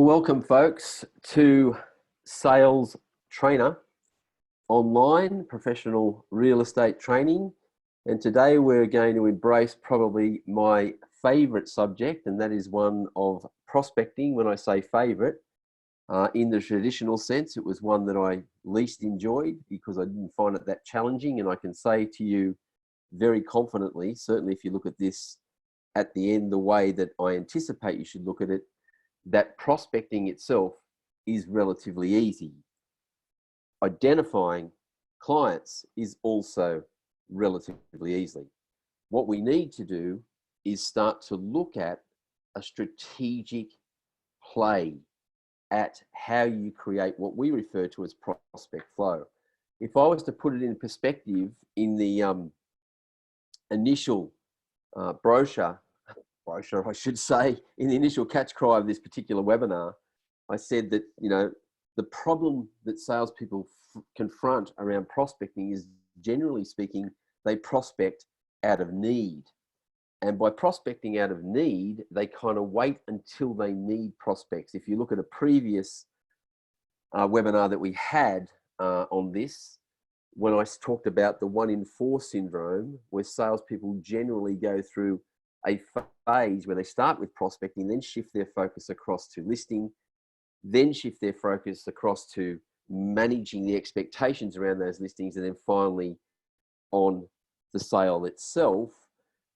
Welcome, folks, to Sales Trainer online professional real estate training. And today we're going to embrace probably my favorite subject, and that is one of prospecting. When I say favorite, in the traditional sense, it was one that I least enjoyed because I didn't find it that challenging. And I can say to you very confidently, certainly if you look at this at the end, the way that I anticipate you should look at it, that prospecting itself is relatively easy. Identifying clients is also relatively easy. What we need to do is start to look at a strategic play at how you create what we refer to as prospect flow. If I was to put it in perspective in the initial brochure, I should say, in the initial catch cry of this particular webinar, I said that, the problem that salespeople confront around prospecting is, generally speaking, they prospect out of need. And by prospecting out of need, they kind of wait until they need prospects. If you look at a previous webinar that we had on this, when I talked about the 1 in 4 syndrome, where salespeople generally go through a phase where they start with prospecting, then shift their focus across to listing, then shift their focus across to managing the expectations around those listings, and then finally on the sale itself.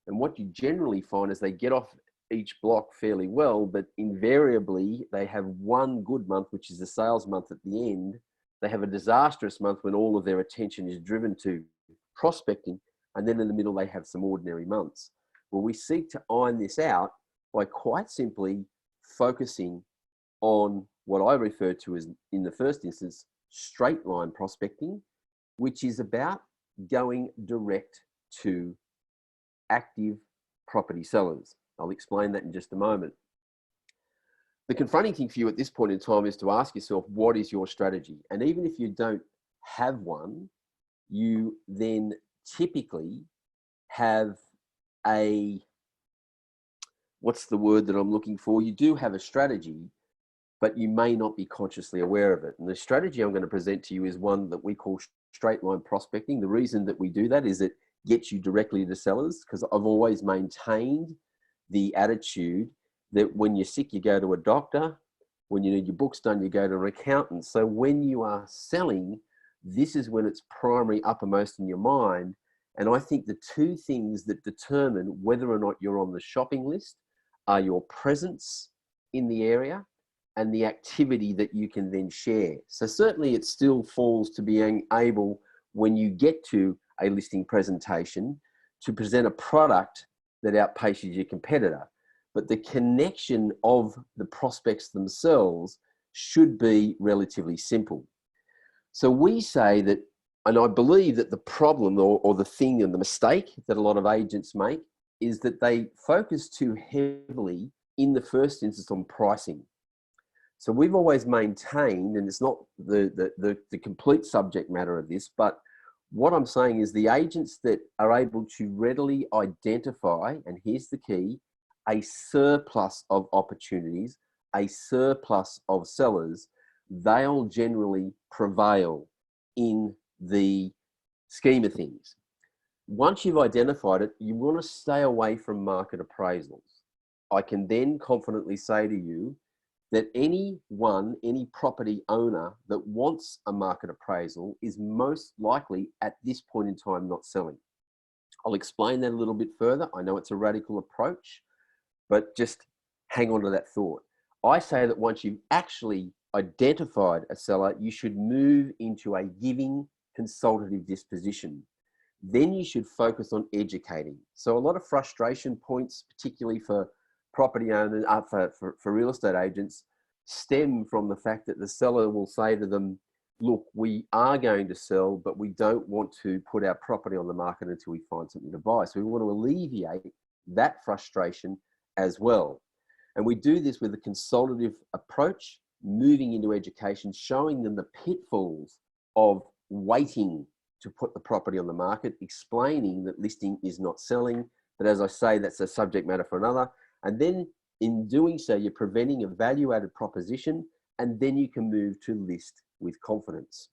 And what you generally find is they get off each block fairly well, but invariably they have one good month, which is the sales month at the end. They have a disastrous month when all of their attention is driven to prospecting, and then in the middle they have some ordinary months. Well, we seek to iron this out by quite simply focusing on what I refer to as, in the first instance, straight line prospecting, which is about going direct to active property sellers. I'll explain that in just a moment. The confronting thing for you at this point in time is to ask yourself, what is your strategy? And even if you don't have one, you then typically have what's the word that I'm looking for? You do have a strategy, but you may not be consciously aware of it. And the strategy I'm going to present to you is one that we call straight line prospecting. The reason that we do that is it gets you directly to sellers, because I've always maintained the attitude that when you're sick, you go to a doctor. When you need your books done, you go to an accountant. So when you are selling, this is when it's primary uppermost in your mind. And I think the two things that determine whether or not you're on the shopping list are your presence in the area and the activity that you can then share. So certainly it still falls to being able, when you get to a listing presentation, to present a product that outpaces your competitor. But the connection of the prospects themselves should be relatively simple. So we say that, and I believe that the problem or the thing and the mistake that a lot of agents make is that they focus too heavily in the first instance on pricing. So we've always maintained, and it's not the complete subject matter of this, but what I'm saying is the agents that are able to readily identify, and here's the key, a surplus of opportunities, a surplus of sellers, they'll generally prevail in the scheme of things. Once you've identified it, you want to stay away from market appraisals. I can then confidently say to you that any property owner that wants a market appraisal is most likely at this point in time not selling. I'll explain that a little bit further. I know it's a radical approach, but just hang on to that thought. I say that once you've actually identified a seller, you should move into a giving consultative disposition. Then you should focus on educating. So a lot of frustration points, particularly for property owners, for real estate agents, stem from the fact that the seller will say to them, look, we are going to sell, but we don't want to put our property on the market until we find something to buy. So we want to alleviate that frustration as well. And we do this with a consultative approach, moving into education, showing them the pitfalls of waiting to put the property on the market, explaining that listing is not selling. But as I say, that's a subject matter for another. And then In doing so, you're preventing a value-added proposition, and then you can move to list with confidence.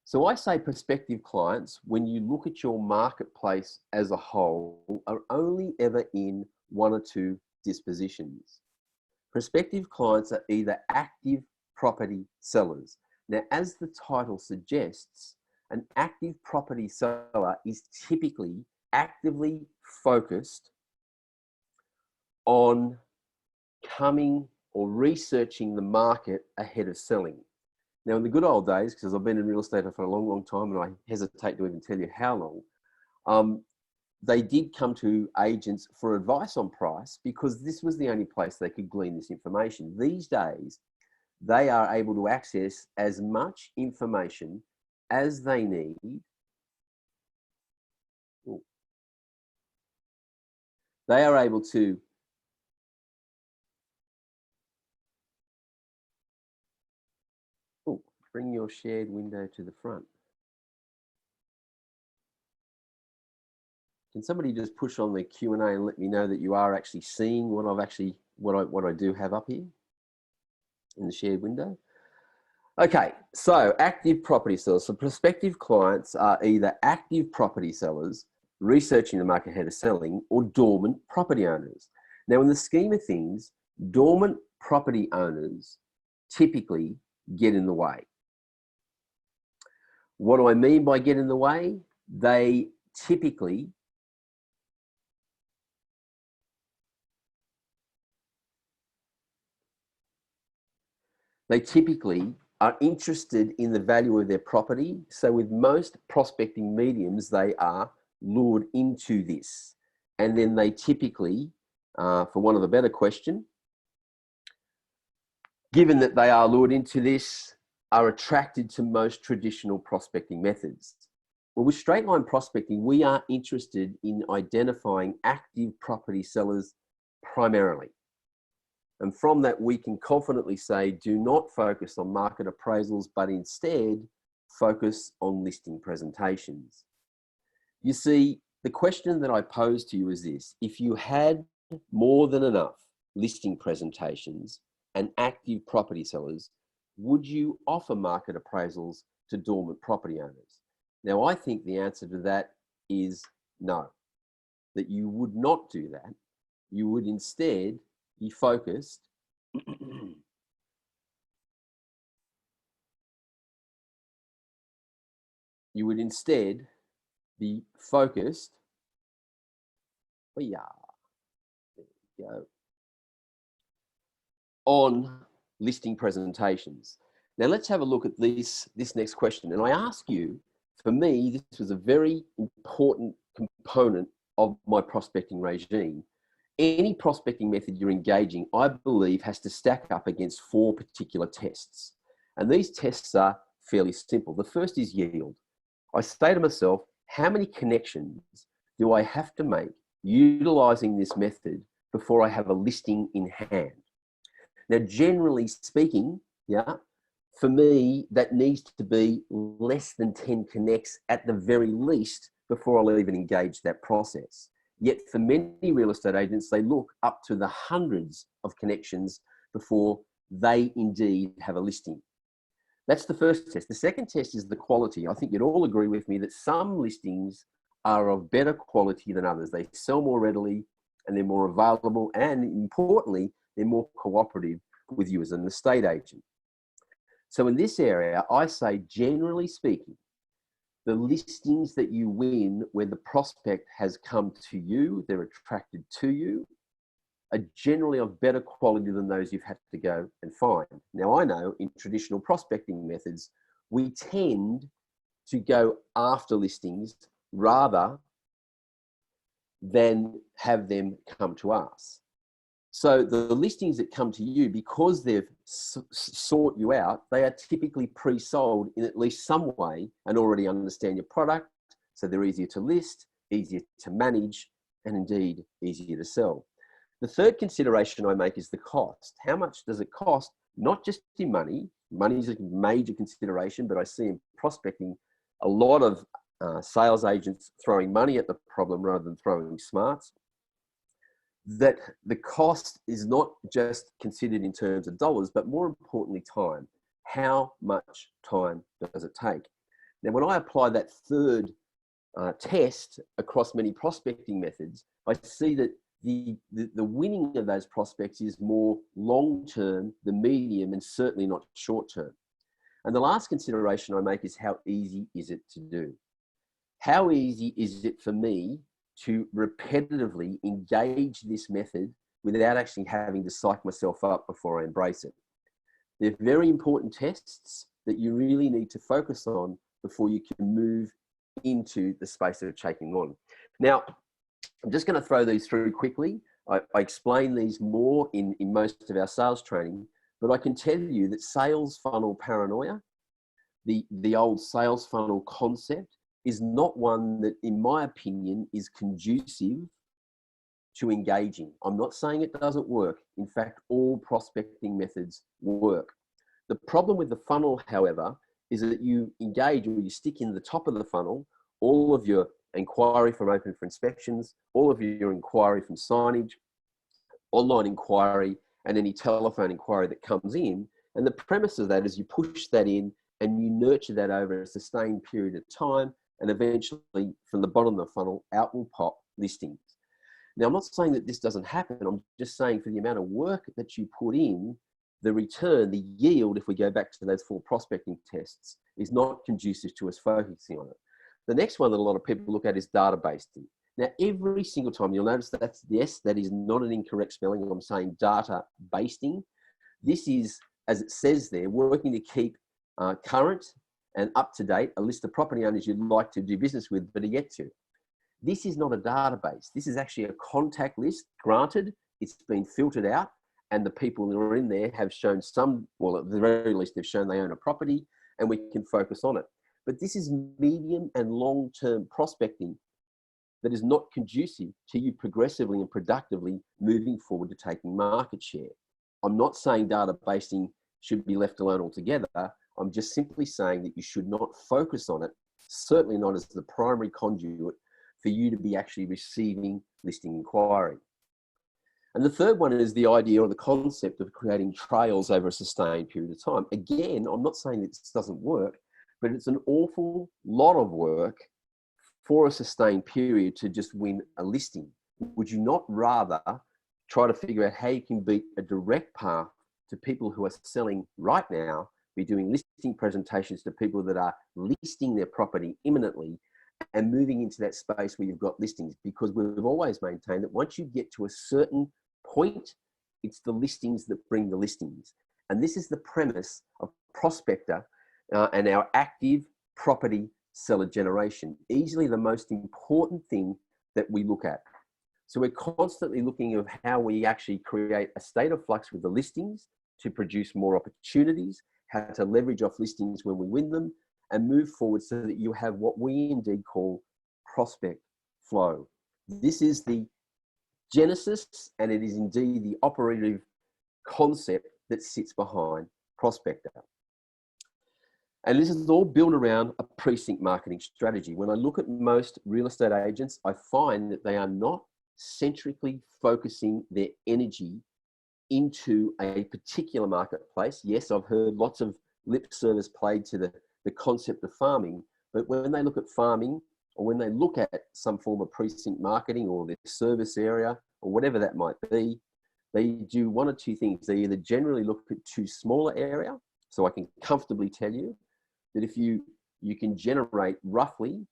So I say prospective clients, when you look at your marketplace as a whole, are only ever in one or two dispositions. Prospective clients are either active property sellers. Now, as the title suggests, an active property seller is typically actively focused on coming or researching the market ahead of selling. Now, in the good old days, because I've been in real estate for a long, long time, and I hesitate to even tell you how long, they did come to agents for advice on price because this was the only place they could glean this information. These days, they are able to access as much information as they need. They are able to bring your shared window to the front. Can somebody just push on the Q&A and let me know that you are actually seeing what I do have up here in the shared window? Okay, so active property sellers. So prospective clients are either active property sellers researching the market ahead of selling, or dormant property owners. Now, in the scheme of things, dormant property owners typically get in the way. What do I mean by get in the way? They typically are interested in the value of their property. So with most prospecting mediums, they are lured into this. And then they typically, for want of a better question, given that they are lured into this, are attracted to most traditional prospecting methods. Well, with straight line prospecting, we are interested in identifying active property sellers primarily. And from that, we can confidently say, do not focus on market appraisals, but instead focus on listing presentations. You see, the question that I pose to you is this: if you had more than enough listing presentations and active property sellers, would you offer market appraisals to dormant property owners? Now, I think the answer to that is no, that you would not do that. You would instead be focused on listing presentations. Now let's have a look at this next question. And I ask you, for me, this was a very important component of my prospecting regime. Any prospecting method you're engaging, I believe, has to stack up against 4 particular tests. And these tests are fairly simple. The first is yield. I say to myself, how many connections do I have to make utilizing this method before I have a listing in hand? Now, generally speaking, for me, that needs to be less than 10 connects at the very least before I'll even engage that process. Yet for many real estate agents, they look up to the hundreds of connections before they indeed have a listing. That's the first test. The second test is the quality. I think you'd all agree with me that some listings are of better quality than others. They sell more readily and they're more available, and importantly, they're more cooperative with you as an estate agent. So in this area, I say, generally speaking, the listings that you win where the prospect has come to you, they're attracted to you, are generally of better quality than those you've had to go and find. Now, I know in traditional prospecting methods, we tend to go after listings rather than have them come to us. So the listings that come to you, because they've sought you out, they are typically pre-sold in at least some way and already understand your product. So they're easier to list, easier to manage, and indeed easier to sell. The third consideration I make is the cost. How much does it cost? Not just in money. Money is a major consideration, but I see in prospecting a lot of sales agents throwing money at the problem rather than throwing smarts. that the cost is not just considered in terms of dollars, but more importantly, time. How much time does it take? Now, when I apply that third test across many prospecting methods, I see that the winning of those prospects is more long-term, the medium, and certainly not short-term. And the last consideration I make is how easy is it to do? How easy is it for me to repetitively engage this method without actually having to psych myself up before I embrace it? They're very important tests that you really need to focus on before you can move into the space of taking on. Now, I'm just going to throw these through quickly. I explain these more in most of our sales training, but I can tell you that sales funnel paranoia, the old sales funnel concept, is not one that, in my opinion, is conducive to engaging. I'm not saying it doesn't work. In fact, all prospecting methods work. The problem with the funnel, however, is that you engage, or you stick in the top of the funnel all of your inquiry from open for inspections, all of your inquiry from signage, online inquiry, and any telephone inquiry that comes in. And the premise of that is you push that in and you nurture that over a sustained period of time, and eventually from the bottom of the funnel out will pop listings. Now, I'm not saying that this doesn't happen. I'm just saying for the amount of work that you put in, the return, the yield, if we go back to those 4 prospecting tests, is not conducive to us focusing on it. The next one that a lot of people look at is databasing. Now, every single time, you'll notice that is not an incorrect spelling. I'm saying data basting. This is, as it says there, working to keep current and up to date a list of property owners you'd like to do business with, but are yet to. This is not a database. This is actually a contact list. Granted, it's been filtered out, and the people that are in there have shown some, well, at the very least, they've shown they own a property, and we can focus on it. But this is medium and long-term prospecting that is not conducive to you progressively and productively moving forward to taking market share. I'm not saying databasing should be left alone altogether. I'm just simply saying that you should not focus on it, certainly not as the primary conduit for you to be actually receiving listing inquiry. And the third one is the idea or the concept of creating trails over a sustained period of time. Again, I'm not saying that this doesn't work, but it's an awful lot of work for a sustained period to just win a listing. Would you not rather try to figure out how you can beat a direct path to people who are selling right now, be doing listing presentations to people that are listing their property imminently, and moving into that space where you've got listings? Because we've always maintained that once you get to a certain point, it's the listings that bring the listings. And this is the premise of Prospector and our active property seller generation. Easily the most important thing that we look at. So we're constantly looking at how we actually create a state of flux with the listings to produce more opportunities, how to leverage off listings when we win them, and move forward so that you have what we indeed call prospect flow. This is the genesis, and it is indeed the operative concept that sits behind Prospector. And this is all built around a precinct marketing strategy. When I look at most real estate agents, I find that they are not centrically focusing their energy into a particular marketplace. Yes, I've heard lots of lip service played to the concept of farming, but when they look at farming, or when they look at some form of precinct marketing or their service area or whatever that might be, they do one or two things. They either generally look at too small an area. So I can comfortably tell you that if you can generate roughly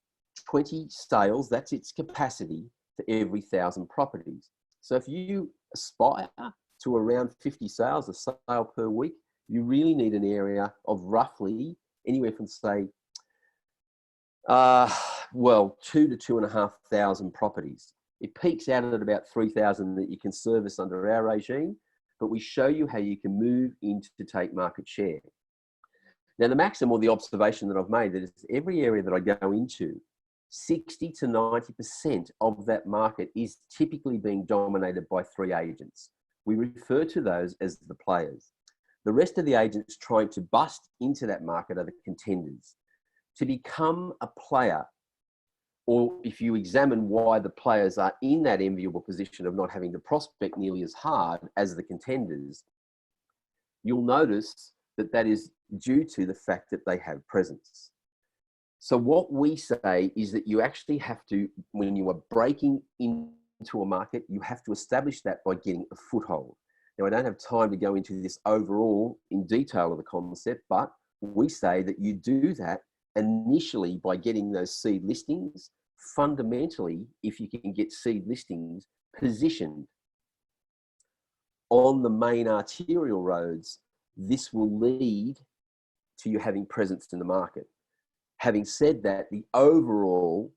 20 sales, that's its capacity for every 1,000 properties. So if you aspire to around 50 sales, a sale per week, you really need an area of roughly anywhere from, say, 2 to 2,500 properties. It peaks out at about 3,000 that you can service under our regime, but we show you how you can move into to take market share. Now, the maxim or the observation that I've made that is every area that I go into, 60 to 90% of that market is typically being dominated by 3 agents. We refer to those as the players. The rest of the agents trying to bust into that market are the contenders. To become a player or if you examine why the players are in that enviable position of not having to prospect nearly as hard as the contenders, you'll notice that that is due to the fact that they have presence. So what we say is that you actually have to, when you are breaking into a market, you have to establish that by getting a foothold. Now, I don't have time to go into this overall in detail of the concept, but we say that you do that initially by getting those seed listings. Fundamentally, if you can get seed listings positioned on the main arterial roads, this will lead to you having presence in the market. Having said that, the overall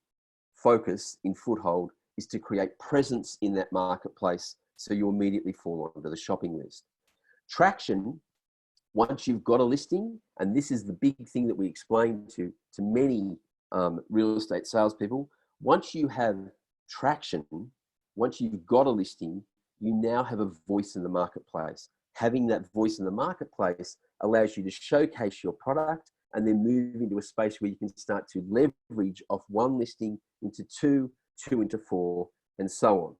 focus in foothold is to create presence in that marketplace so you immediately fall onto the shopping list. Traction, once you've got a listing, and this is the big thing that we explain to many real estate salespeople, once you have traction, once you've got a listing, you now have a voice in the marketplace. Having that voice in the marketplace allows you to showcase your product and then move into a space where you can start to leverage off one listing into two into four, and so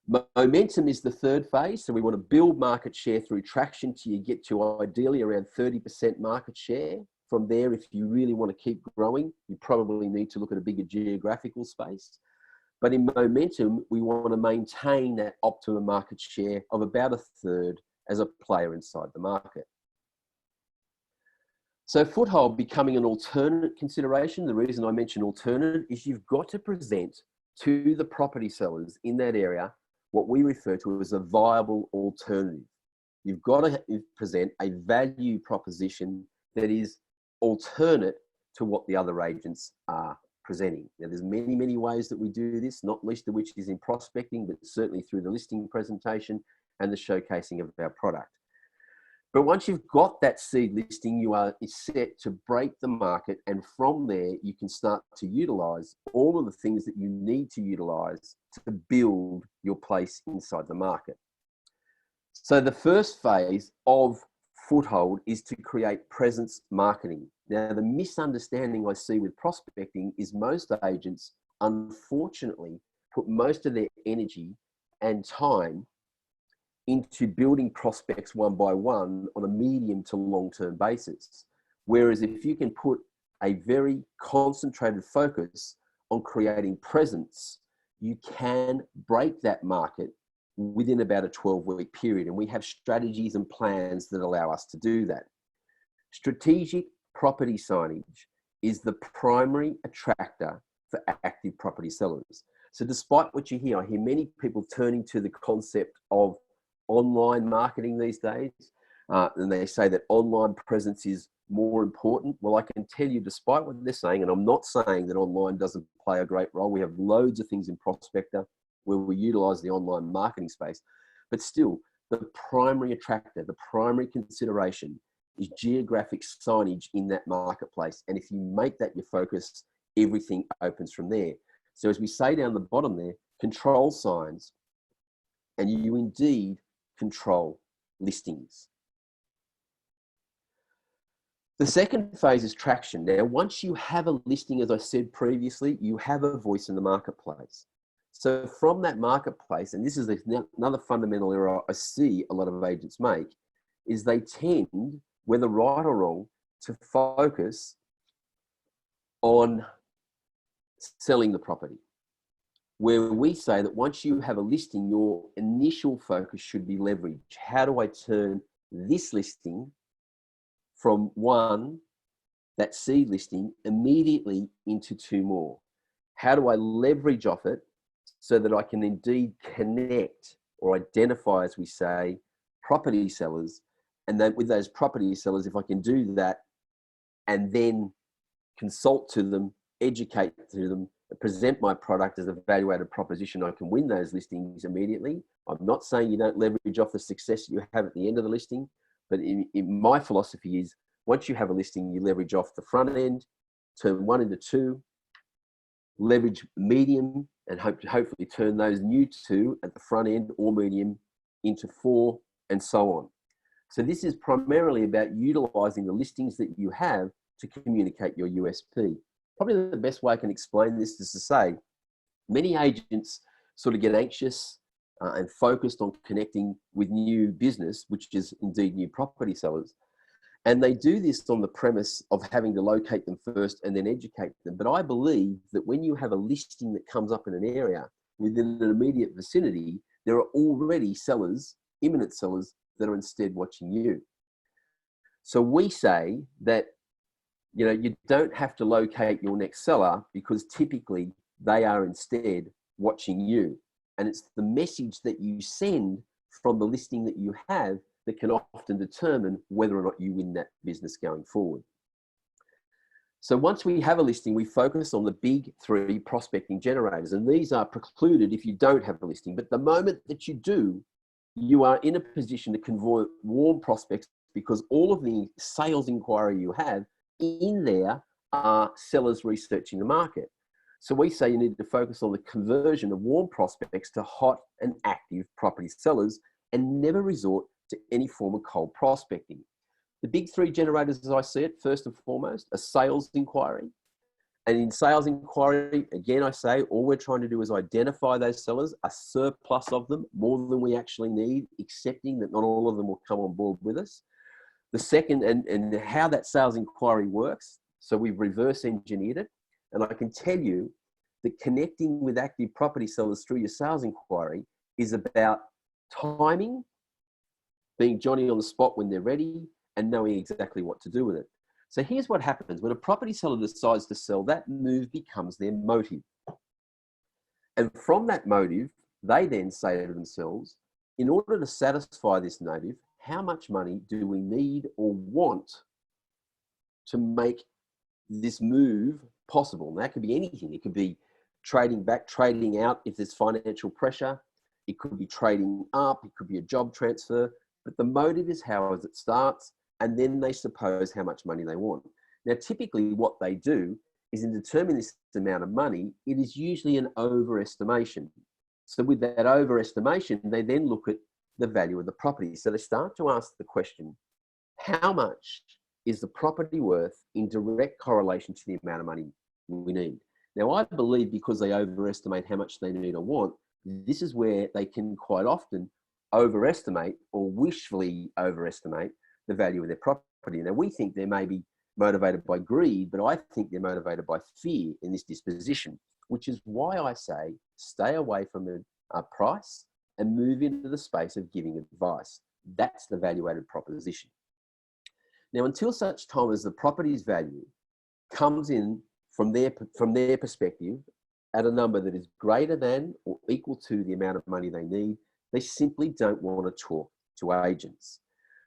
on. Momentum is the third phase. So we want to build market share through traction till you get to ideally around 30% market share. From there, if you really want to keep growing, you probably need to look at a bigger geographical space. But in momentum, we want to maintain that optimum market share of about a third as a player inside the market. So foothold becoming an alternate consideration. The reason I mention alternate is you've got to present to the property sellers in that area what we refer to as a viable alternative. You've got to present a value proposition that is alternate to what the other agents are presenting. Now, there's many, many ways that we do this, not least of which is in prospecting, but certainly through the listing presentation and the showcasing of our product. But once you've got that seed listing, you are set to break the market. And from there, you can start to utilize all of the things that you need to utilize to build your place inside the market. So the first phase of foothold is to create presence marketing. Now, the misunderstanding I see with prospecting is most agents, unfortunately, put most of their energy and time into building prospects one by one on a medium to long-term basis. Whereas if you can put a very concentrated focus on creating presence, you can break that market within about a 12-week period. And we have strategies and plans that allow us to do that. Strategic property signage is the primary attractor for active property sellers. So despite what you hear, I hear many people turning to the concept of online marketing these days, and they say that online presence is more important. Well, I can tell you, despite what they're saying, and I'm not saying that online doesn't play a great role. We have loads of things in Prospector where we utilize the online marketing space, but still the primary attractor, the primary consideration is geographic signage in that marketplace. And if you make that your focus, everything opens from there. So as we say down the bottom there, control signs, and you indeed control listings. The second phase is traction. Now, once you have a listing, as I said previously, you have a voice in the marketplace. So from that marketplace, and this is another fundamental error I see a lot of agents make, is they tend, whether right or wrong, to focus on selling the property. Where we say that once you have a listing, your initial focus should be leverage. How do I turn this listing from one, that seed listing, immediately into two more? How do I leverage off it so that I can indeed connect or identify, as we say, property sellers? And then with those property sellers, if I can do that and then consult to them, educate to them, present my product as a value-added proposition, I can win those listings immediately. I'm not saying you don't leverage off the success you have at the end of the listing, but in my philosophy is once you have a listing, you leverage off the front end, turn one into two, leverage medium, and hopefully turn those new two at the front end or medium into four, and so on. So this is primarily about utilizing the listings that you have to communicate your USP. probably the best way I can explain this is to say many agents sort of get anxious and focused on connecting with new business, which is indeed new property sellers. And they do this on the premise of having to locate them first and then educate them. But I believe that when you have a listing that comes up in an area within an immediate vicinity, there are already sellers, imminent sellers, that are instead watching you. So we say that, you know, you don't have to locate your next seller because typically they are instead watching you. And it's the message that you send from the listing that you have that can often determine whether or not you win that business going forward. So once we have a listing, we focus on the big three prospecting generators, and these are precluded if you don't have a listing. But the moment that you do, you are in a position to convert warm prospects because all of the sales inquiry you have in there are sellers researching the market. So we say you need to focus on the conversion of warm prospects to hot and active property sellers and never resort to any form of cold prospecting. The big three generators, as I see it, first and foremost, a sales inquiry. And in sales inquiry, again, I say, all we're trying to do is identify those sellers, a surplus of them, more than we actually need, accepting that not all of them will come on board with us. The second, and how that sales inquiry works, so we've reverse engineered it. And I can tell you that connecting with active property sellers through your sales inquiry is about timing, being Johnny on the spot when they're ready, and knowing exactly what to do with it. So here's what happens. When a property seller decides to sell, that move becomes their motive. And from that motive, they then say to themselves, in order to satisfy this motive, how much money do we need or want to make this move possible? And that could be anything. It could be trading back, trading out if there's financial pressure. It could be trading up. It could be a job transfer. But the motive is how it starts, and then they suppose how much money they want. Now, typically what they do is in determining this amount of money, it is usually an overestimation. So with that overestimation, they then look at the value of the property. So they start to ask the question, how much is the property worth in direct correlation to the amount of money we need? Now, I believe because they overestimate how much they need or want, this is where they can quite often overestimate or wishfully overestimate the value of their property. Now, we think they may be motivated by greed, but I think they're motivated by fear in this disposition, which is why I say stay away from a price and move into the space of giving advice. That's the valuated proposition. Now, until such time as the property's value comes in from their perspective at a number that is greater than or equal to the amount of money they need, they simply don't want to talk to agents.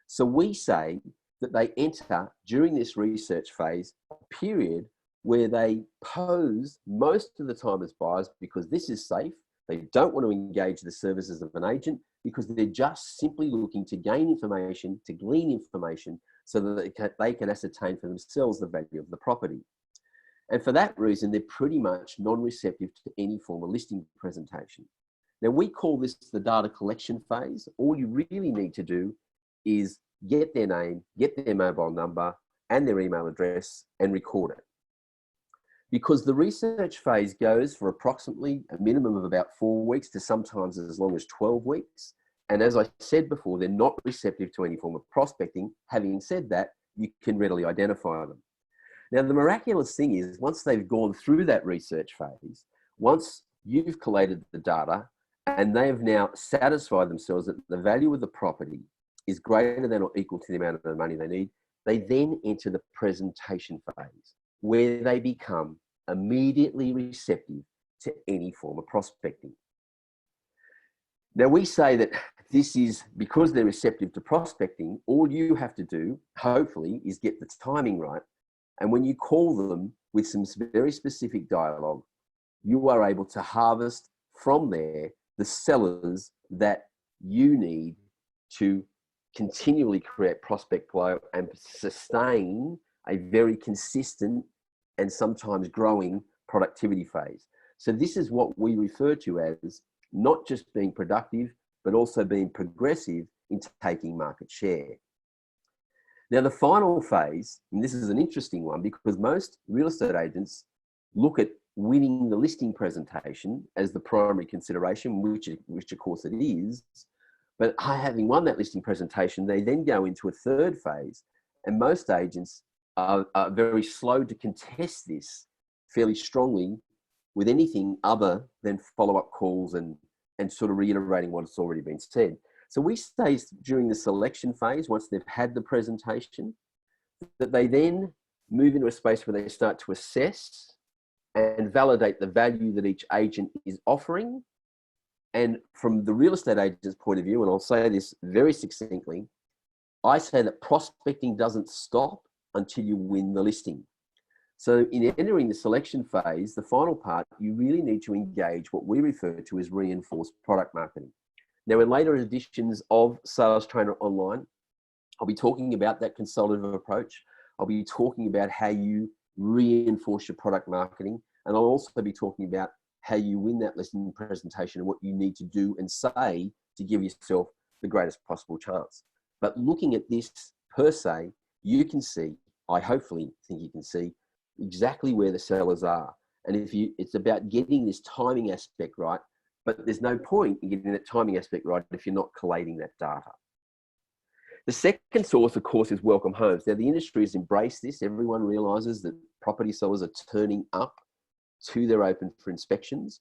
So we say that they enter during this research phase a period where they pose most of the time as buyers because this is safe. They don't want to engage the services of an agent because they're just simply looking to gain information, to glean information so that they can ascertain for themselves the value of the property. And for that reason, they're pretty much non-receptive to any form of listing presentation. Now, we call this the data collection phase. All you really need to do is get their name, get their mobile number and their email address and record it. Because the research phase goes for approximately a minimum of about 4 weeks to sometimes as long as 12 weeks. And as I said before, they're not receptive to any form of prospecting. Having said that, you can readily identify them. Now, the miraculous thing is once they've gone through that research phase, once you've collated the data and they have now satisfied themselves that the value of the property is greater than or equal to the amount of money they need, they then enter the presentation phase where they become immediately receptive to any form of prospecting. Now, we say that this is because they're receptive to prospecting, all you have to do, hopefully, is get the timing right. And when you call them with some very specific dialogue, you are able to harvest from there the sellers that you need to continually create prospect flow and sustain a very consistent and sometimes growing productivity phase. So this is what we refer to as not just being productive, but also being progressive in taking market share. Now, the final phase, and this is an interesting one because most real estate agents look at winning the listing presentation as the primary consideration, which of course it is. But having won that listing presentation, they then go into a third phase. And most agents are very slow to contest this fairly strongly with anything other than follow-up calls and sort of reiterating what's already been said. So we say during the selection phase, once they've had the presentation, that they then move into a space where they start to assess and validate the value that each agent is offering. And from the real estate agent's point of view, and I'll say this very succinctly, I say that prospecting doesn't stop until you win the listing. So in entering the selection phase, the final part, you really need to engage what we refer to as reinforced product marketing. Now, in later editions of SALEStrainer Online, I'll be talking about that consultative approach. I'll be talking about how you reinforce your product marketing. And I'll also be talking about how you win that listing presentation and what you need to do and say to give yourself the greatest possible chance. But looking at this per se, you can see, I hopefully think you can see exactly where the sellers are. And it's about getting this timing aspect right, but there's no point in getting that timing aspect right if you're not collating that data. The second source, of course, is welcome homes. Now, the industry has embraced this. Everyone realizes that property sellers are turning up to their open for inspections,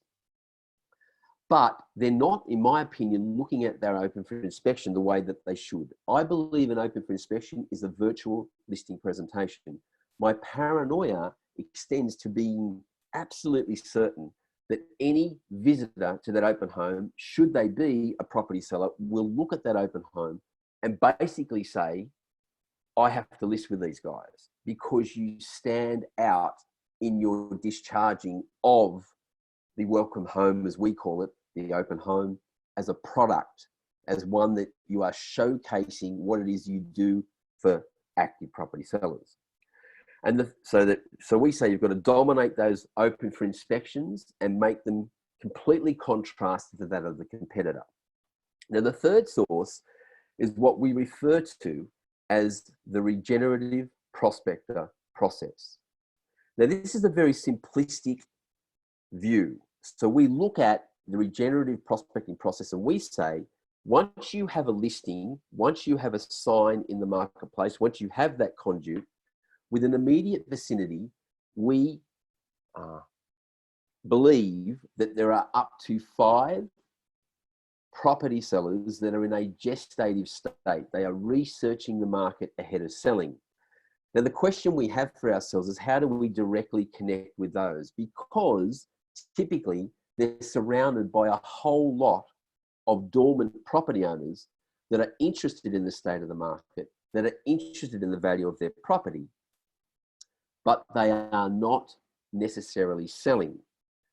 but they're not, in my opinion, looking at their open for inspection the way that they should. I believe an open for inspection is a virtual listing presentation. My paranoia extends to being absolutely certain that any visitor to that open home, should they be a property seller, will look at that open home and basically say, I have to list with these guys, because you stand out in your discharging of the welcome home, as we call it, the open home, as a product, as one that you are showcasing what it is you do for active property sellers. And so we say you've got to dominate those open for inspections and make them completely contrasted to that of the competitor. Now, the third source is what we refer to as the regenerative prospector process. Now, this is a very simplistic view. So we look at the regenerative prospecting process and we say, once you have a listing, once you have a sign in the marketplace, once you have that conduit, with an immediate vicinity, we believe that there are up to 5 property sellers that are in a gestative state. They are researching the market ahead of selling. Now, the question we have for ourselves is, how do we directly connect with those? Because typically they're surrounded by a whole lot of dormant property owners that are interested in the state of the market, that are interested in the value of their property, but they are not necessarily selling.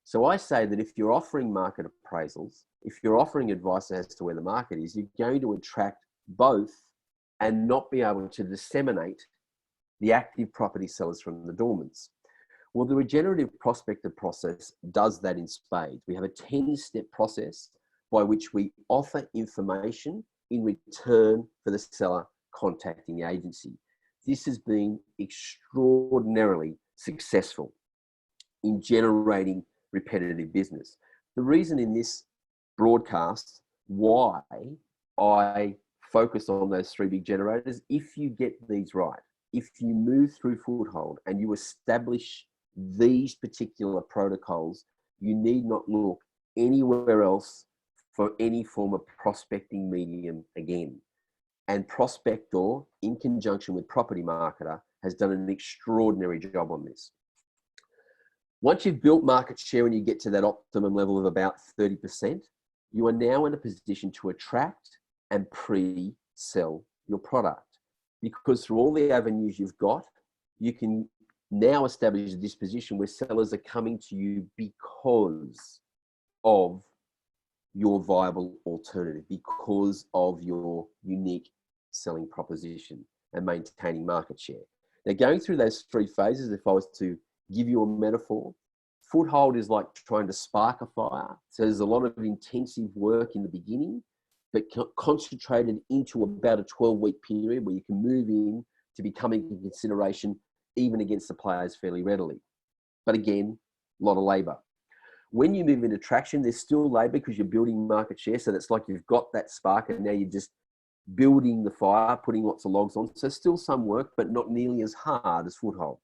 So I say that if you're offering market appraisals, if you're offering advice as to where the market is, you're going to attract both and not be able to disseminate the active property sellers from the dormants. Well, the regenerative prospector process does that in spades. We have a 10-step process by which we offer information in return for the seller contacting the agency. This has been extraordinarily successful in generating repetitive business. The reason in this broadcast why I focus on those 3 big generators, if you get these right, if you move through foothold and you establish these particular protocols, you need not look anywhere else for any form of prospecting medium again. And PRöSPECTOR, in conjunction with Property Marketer, has done an extraordinary job on this. Once you've built market share and you get to that optimum level of about 30%, you are now in a position to attract and pre-sell your product. Because through all the avenues you've got, you can now establish this position where sellers are coming to you because of your viable alternative, because of your unique selling proposition and maintaining market share. Now, going through those 3 phases, if I was to give you a metaphor, foothold is like trying to spark a fire. So there's a lot of intensive work in the beginning, but concentrated into about a 12-week period where you can move in to becoming in consideration even against the players fairly readily. But again, lot of labor. When you move into traction, there's still labor because you're building market share. So that's like you've got that spark and now you're just building the fire, putting lots of logs on. So still some work, but not nearly as hard as foothold.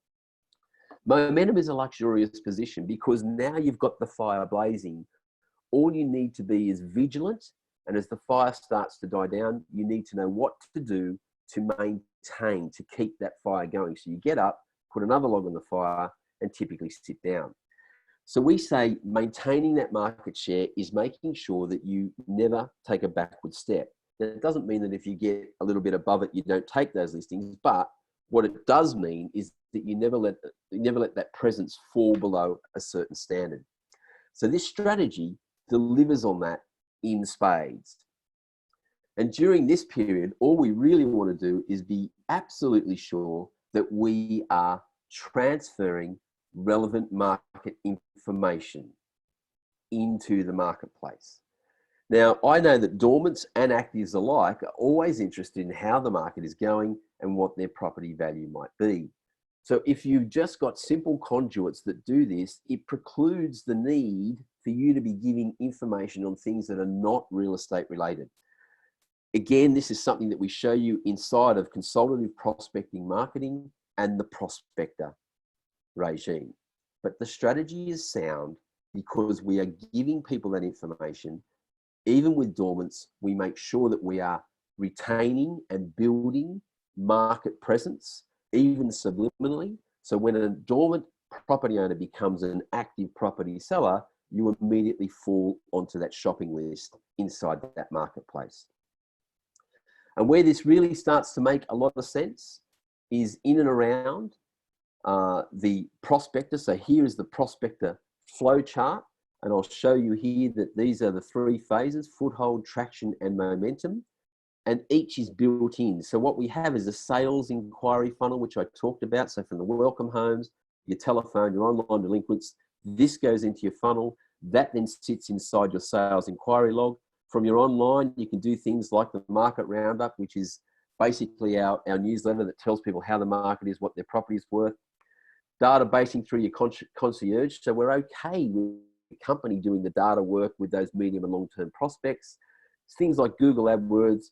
Momentum is a luxurious position because now you've got the fire blazing. All you need to be is vigilant. And as the fire starts to die down, you need to know what to do to maintain, to keep that fire going. So you get up, put another log on the fire, and typically sit down. So we say maintaining that market share is making sure that you never take a backward step. That doesn't mean that if you get a little bit above it, you don't take those listings. But what it does mean is that you never let that presence fall below a certain standard. So this strategy delivers on that in spades. And during this period, all we really want to do is be absolutely sure that we are transferring relevant market information into the marketplace. Now, I know that dormants and actives alike are always interested in how the market is going and what their property value might be. So if you've just got simple conduits that do this, it precludes the need for you to be giving information on things that are not real estate related. Again, this is something that we show you inside of consultative prospecting marketing and the prospector regime. But the strategy is sound because we are giving people that information. Even with dormants, we make sure that we are retaining and building market presence, even subliminally. So when a dormant property owner becomes an active property seller, you immediately fall onto that shopping list inside that marketplace. And where this really starts to make a lot of sense is in and around the prospector. So here is the prospector flow chart. And I'll show you here that these are the three phases: foothold, traction, and momentum. And each is built in. So what we have is a sales inquiry funnel, which I talked about. So from the welcome homes, your telephone, your online delinquents, this goes into your funnel. That then sits inside your sales inquiry log. From your online, you can do things like the market roundup, which is basically our newsletter that tells people how the market is, what their property is worth. Databasing through your concierge. So we're okay with the company doing the data work with those medium and long-term prospects. Things like Google AdWords,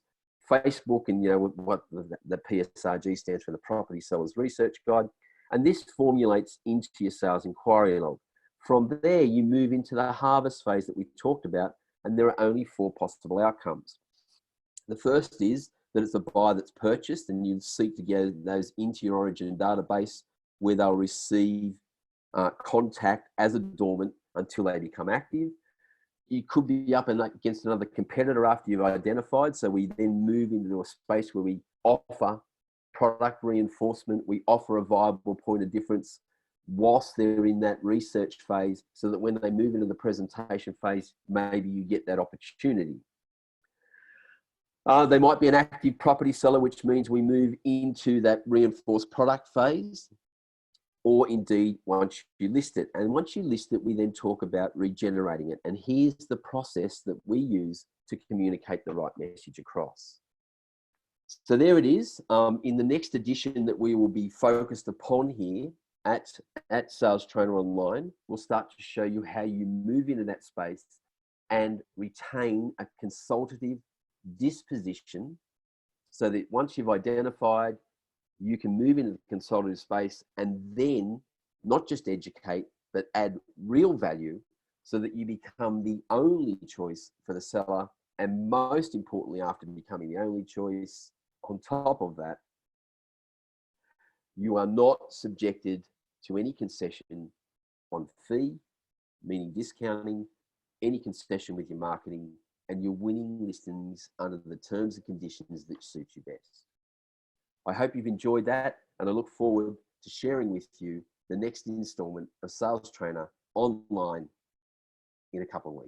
Facebook, and what the PSRG stands for, the Property Sellers Research Guide. And this formulates into your sales inquiry log. From there, you move into the harvest phase that we talked about, and there are only 4 possible outcomes. The first is that it's a buyer that's purchased, and you seek to get those into your origin database where they'll receive contact as a dormant until they become active. You could be up and against another competitor after you've identified. So we then move into a space where we offer product reinforcement. We offer a viable point of difference whilst they're in that research phase, so that when they move into the presentation phase, maybe you get that opportunity. They might be an active property seller, which means we move into that reinforced product phase, or indeed once you list it. And once you list it, we then talk about regenerating it. And here's the process that we use to communicate the right message across. So there it is. In the next edition that we will be focused upon here at SALEStrainer Online, we'll start to show you how you move into that space and retain a consultative disposition, so that once you've identified, you can move into the consultative space and then not just educate, but add real value, so that you become the only choice for the seller. And most importantly, after becoming the only choice, on top of that, you are not subjected to any concession on fee, meaning discounting, any concession with your marketing, and you're winning listings under the terms and conditions that suit you best. I hope you've enjoyed that, and I look forward to sharing with you the next installment of SALEStrainer Online in a couple of weeks.